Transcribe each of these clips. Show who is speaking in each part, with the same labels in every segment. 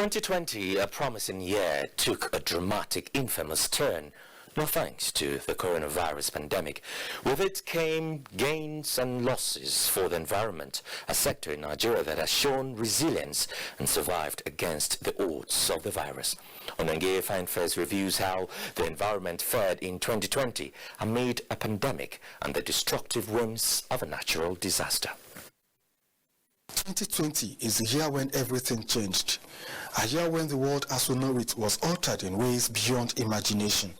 Speaker 1: 2020, a promising year, took a dramatic, infamous turn, no thanks to the coronavirus pandemic. With it came gains and losses for the environment, a sector in Nigeria that has shown resilience and survived against the odds of the virus. Onange Fine First reviews how the environment fared in 2020 amid a pandemic and the destructive winds of a natural disaster.
Speaker 2: 2020 is a year when everything changed, a year when the world as we know it was altered in ways beyond imagination.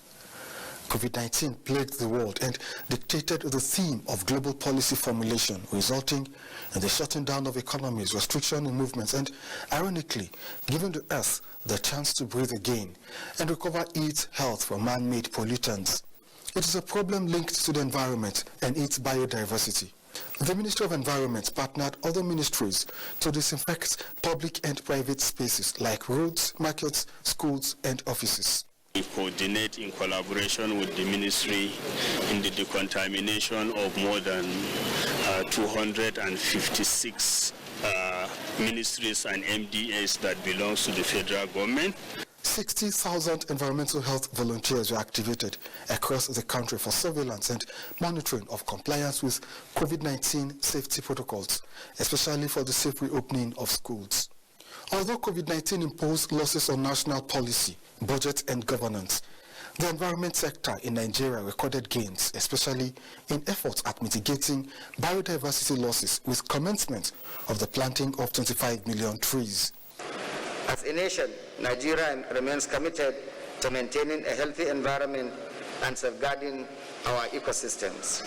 Speaker 2: COVID-19 plagued the world and dictated the theme of global policy formulation, resulting in the shutting down of economies, restriction in movements, and, ironically, giving the earth the chance to breathe again and recover its health from man-made pollutants. It is a problem linked to the environment and its biodiversity. The Ministry of Environment partnered other ministries to disinfect public and private spaces like roads, markets, schools, and offices.
Speaker 3: We coordinate in collaboration with the ministry in the decontamination of more than 256 ministries and MDAs that belong to the federal government.
Speaker 2: 60,000 environmental health volunteers were activated across the country for surveillance and monitoring of compliance with COVID-19 safety protocols, especially for the safe reopening of schools. Although COVID-19 imposed losses on national policy, budget and governance, the environment sector in Nigeria recorded gains, especially in efforts at mitigating biodiversity losses with commencement of the planting of 25 million trees.
Speaker 4: As a nation, Nigeria remains committed to maintaining a healthy environment and safeguarding our ecosystems.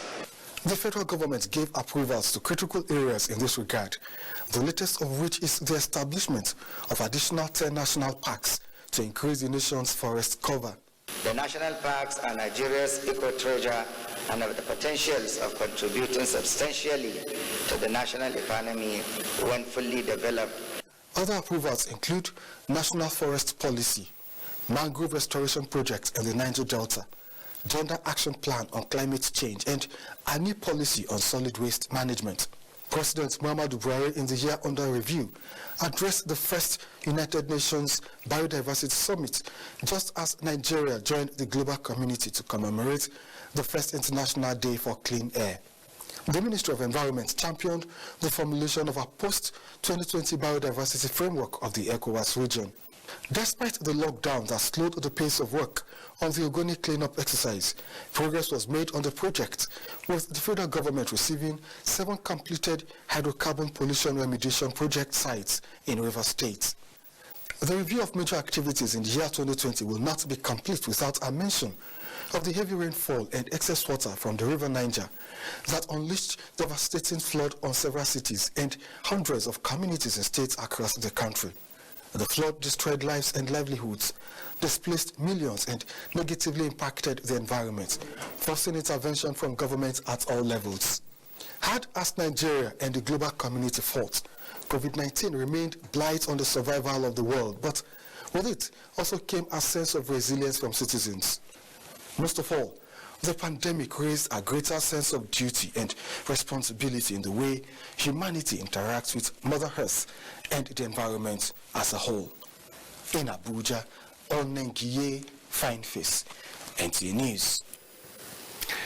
Speaker 2: The federal government gave approvals to critical areas in this regard, the latest of which is the establishment of additional 10 national parks to increase the nation's forest cover.
Speaker 4: The national parks are Nigeria's eco-treasure and have the potentials of contributing substantially to the national economy when fully developed.
Speaker 2: Other approvals include National Forest Policy, Mangrove Restoration Project in the Niger Delta, Gender Action Plan on Climate Change, and a new policy on solid waste management. President Muhammadu Buhari, in the year under review, addressed the first United Nations Biodiversity Summit, just as Nigeria joined the global community to commemorate the first International Day for Clean Air. The Ministry of Environment championed the formulation of a post-2020 biodiversity framework of the ECOWAS region. Despite the lockdown that slowed the pace of work on the Ogoni cleanup exercise, progress was made on the project, with the federal government receiving 7 completed hydrocarbon pollution remediation project sites in Rivers State. The review of major activities in the year 2020 will not be complete without a mention of the heavy rainfall and excess water from the River Niger that unleashed devastating flood on several cities and hundreds of communities and states across the country. The flood destroyed lives and livelihoods, displaced millions, and negatively impacted the environment, forcing intervention from governments at all levels. Hard as Nigeria and the global community fought, COVID-19 remained blight on the survival of the world, but with it also came a sense of resilience from citizens. Most of all, the pandemic raised a greater sense of duty and responsibility in the way humanity interacts with Mother Earth and the environment as a whole. In Abuja, Onange Fine Face, NTA News.